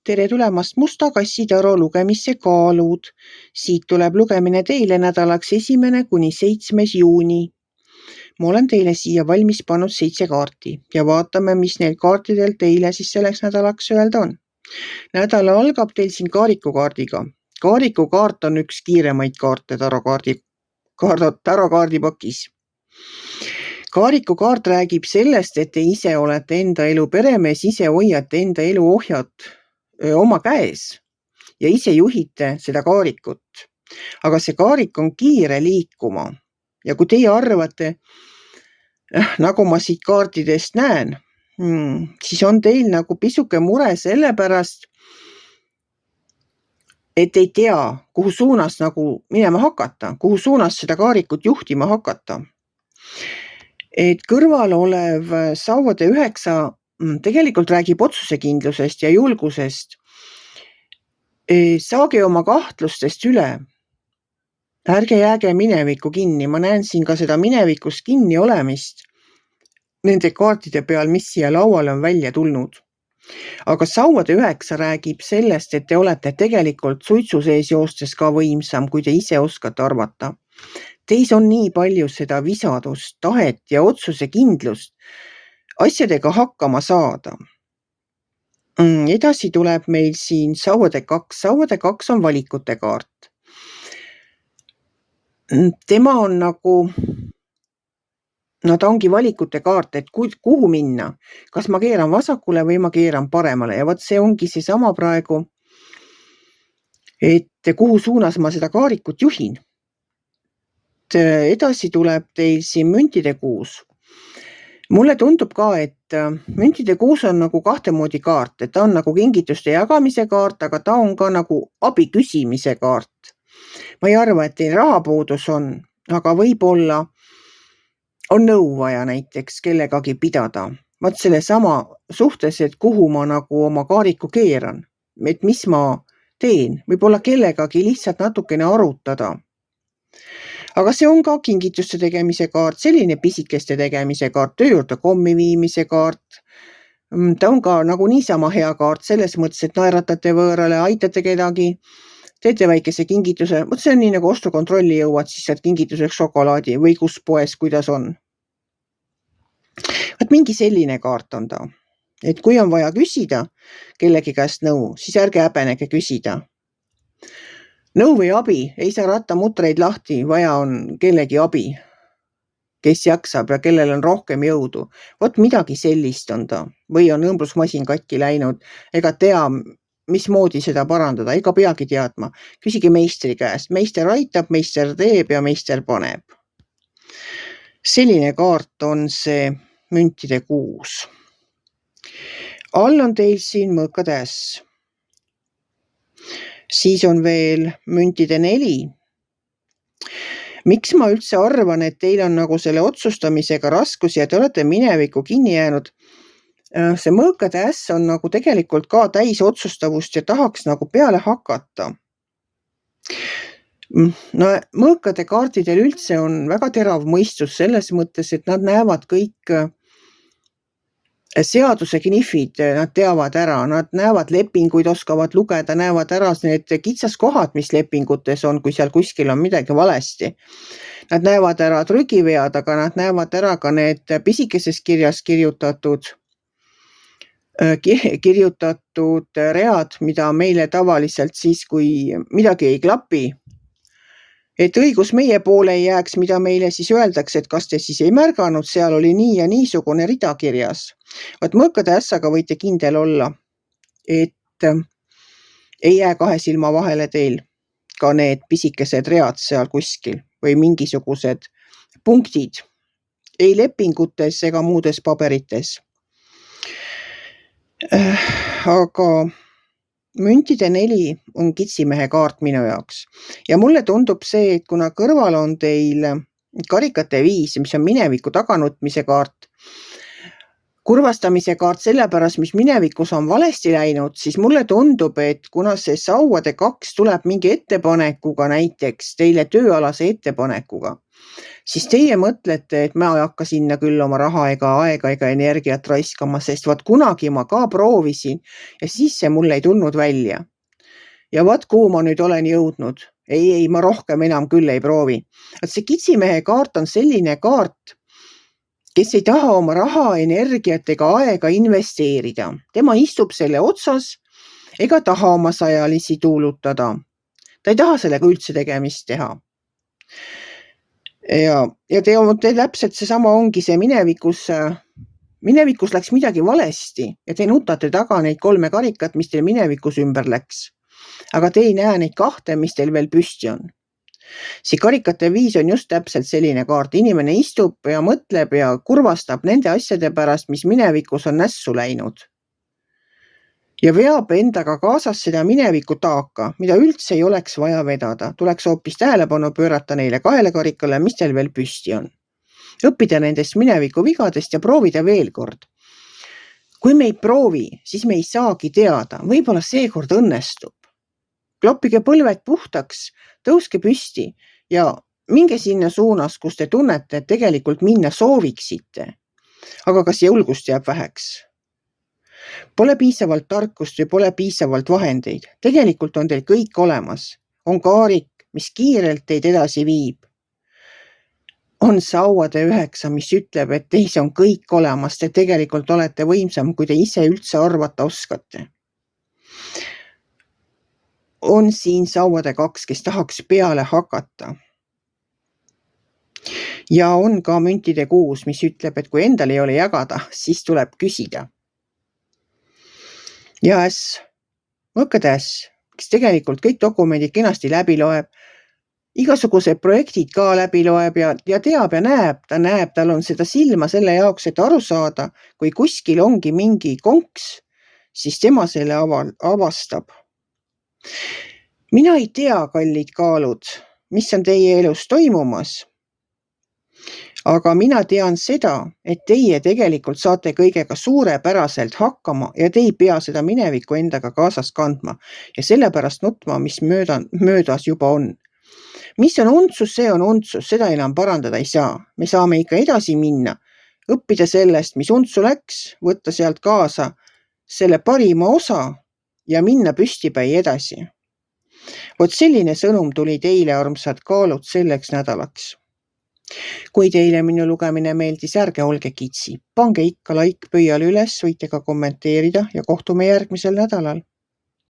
Tere tulemast Musta kassitaro lugemisse kaalud. Siit tuleb lugemine teile nädalaks 1. kuni 7. juuni. Ma olen teile siia valmis pannud 7 kaarti ja vaatame, mis neil kaartidel teile siis selleks nädalaks öelda on. Nädala algab teil siin kaarikukaardiga. Kaarikukaart on üks kiiremaid kaarte tarokaardipakis. Kaarikukaart räägib sellest, et te ise olete enda elu peremees, ise hoiate enda elu ohjad oma käes ja ise juhite seda kaarikut. Aga see kaarik on kiire liikuma ja kui teie arvate, nagu ma siit kaartidest näen, siis on teil nagu pisuke mure sellepärast, et ei tea, kuhu suunas nagu minema hakata, kuhu suunas seda kaarikut juhtima hakata. Et kõrval olev Sauvade 9 tegelikult räägib otsusekindlusest ja julgusest. Saage oma kahtlustest üle. Ärge jääge minevikku kinni. Ma näen siin ka seda minevikus kinni olemist nende kaartide peal, mis siia lauale on välja tulnud. Aga Sauvade 9 räägib sellest, et te olete tegelikult suitsu sees joostes ka võimsam, kui te ise oskate arvata. Teis on nii palju seda visadust, tahet ja otsusekindlust asjadega hakkama saada. Edasi tuleb meil siin Sauvade 2. Sauvade 2 on valikute kaart. Tema on nagu, ta ongi valikute kaart, et kuhu minna. Kas ma keeran vasakule või ma keeran paremale ja see ongi seesama praegu, et kuhu suunas ma seda kaarikut juhin. Edasi tuleb teil siin müntide kuus. Mulle tundub ka, et müntide kuus on nagu kahte moodi kaart, et ta on nagu kingituste jagamise kaart, aga ta on ka nagu abi küsimise kaart. Ma ei arva, et teil rahapuudus on, aga võib-olla on nõu vaja näiteks kellegagi pidada. Vaat selle sama suhtes, et kuhu ma nagu oma kaariku keeran, et mis ma teen, võib-olla kellegagi lihtsalt natukene arutada. Aga see on ka kingituste tegemise kaart, selline pisikeste tegemise kaart, töö juurde kommi viimise kaart. Ta on ka nagu niisama hea kaart selles mõttes, et naeratate võõrale, aitate kedagi, teete väikese kingituse. See on nii nagu ostukontrolli jõuad, siis saad kingituseks šokolaadi või kus poes, kuidas on. Mingi selline kaart on ta. Et kui on vaja küsida kellegi käest nõu, siis ärge häbenege küsida. Nõu või abi, ei saa rattamutreid lahti, vaja on kellegi abi, kes jaksab ja kellel on rohkem jõudu. Vot midagi sellist on ta. Või on õmblusmasin katki läinud, ega tea, mismoodi seda parandada, ega peagi teadma. Küsige meistri käest. Meister aitab, meister teeb ja meister paneb. Selline kaart on see müntide kuus. All on teil siin mõõkade äss. Siis on veel müntide 4. Miks ma üldse arvan, et teil on nagu selle otsustamisega raskusi ja te olete minevikku kinni jäänud? See mõõkade äss on nagu tegelikult ka täis otsustavust ja tahaks nagu peale hakata. Mõõkade kaartidel üldse on väga terav mõistus selles mõttes, et nad näevad kõik seaduse knifid, nad teavad ära, nad näevad lepinguid, oskavad lugeda, näevad ära need kitsaskohad, mis lepingutes on, kui seal kuskil on midagi valesti. Nad näevad ära trügivead, aga nad näevad ära ka need pisikeses kirjas kirjutatud read, mida meile tavaliselt siis, kui midagi ei klapi. Et õigus meie poole ei jääks, mida meile siis öeldakse, et kas te siis ei märganud, seal oli nii ja niisugune rida kirjas. Vaat mõõkade ässaga võite kindel olla, et ei jää 2 silma vahele teil ka need pisikesed read seal kuskil või mingisugused punktid, ei lepingutes ega muudes paberites. Aga müntide 4 on kitsimehe kaart minu jaoks. Ja mulle tundub see, et kuna kõrval on teil karikate 5, mis on mineviku taganutmise kaart, kurvastamise kaart sellepärast, mis minevikus on valesti läinud, siis mulle tundub, et kuna see Sauvade 2 tuleb mingi ettepanekuga näiteks, teile tööalase ettepanekuga, siis teie mõtlete, et ma ei hakka sinna küll oma raha ega aega ega energiat raiskama, sest vaat kunagi ma ka proovisin ja siis see mul ei tulnud välja. Ja vaat kuhu ma nüüd olen jõudnud. Ei, ma rohkem enam küll ei proovi. Et see kitsimehe kaart on selline kaart, kes ei taha oma raha, energiat ega aega investeerida. Tema istub selle otsas ega taha oma sajalisi tuulutada. Ta ei taha sellega üldse tegemist teha. Ja te täpselt seesama ongi see minevikus läks midagi valesti ja te nutate taga neid 3 karikat, mis teil minevikus ümber läks. Aga te ei näe neid 2, mis teil veel püsti on. See karikate 5 on just täpselt selline kaart. Inimene istub ja mõtleb ja kurvastab nende asjade pärast, mis minevikus on nässu läinud. Ja veab endaga kaasas seda mineviku taaka, mida üldse ei oleks vaja vedada. Tuleks hoopis tähelepanu pöörata neile 2 karikale, mis teil veel püsti on. Õppida nendest mineviku vigadest ja proovida veel kord. Kui me ei proovi, siis me ei saagi teada. Võib-olla seekord õnnestub. Kloppige põlved puhtaks, tõuske püsti ja minge sinna suunas, kus te tunnete, et tegelikult minna sooviksite. Aga kas julgust jääb väheks? Pole piisavalt tarkust või pole piisavalt vahendeid. Tegelikult on teil kõik olemas. On kaarik, mis kiirelt teid edasi viib. On sauade 9, mis ütleb, et teis on kõik olemas. Te tegelikult olete võimsam, kui te ise üldse arvata oskate. On siin sauade 2, kes tahaks peale hakata. Ja on ka müntide 6, mis ütleb, et kui endal ei ole jagada, siis tuleb küsida. Ja äss, mõkkade äss, kes tegelikult kõik dokumendid kenasti läbi loeb, igasugused projektid ka läbi loeb ja teab ja näeb, tal on seda silma selle jaoks, et aru saada, kui kuskil ongi mingi konks, siis tema selle avastab. Mina ei tea, kallid kaalud, mis on teie elus toimumas, aga mina tean seda, et teie tegelikult saate kõigega suurepäraselt hakkama ja te ei pea seda minevikku endaga kaasas kandma ja sellepärast nutma, mis möödas juba on. Mis on untsus, see on untsus, seda enam parandada ei saa. Me saame ikka edasi minna, õppida sellest, mis untsu läks, võtta sealt kaasa selle parima osa ja minna püstipäi edasi. Vot selline sõnum tuli teile, armsad kaalud, selleks nädalaks. Kui teile minu lugemine meeldis, ärge olge kitsi. Pange ikka like pöial üles, võite ka kommenteerida ja kohtume järgmisel nädalal.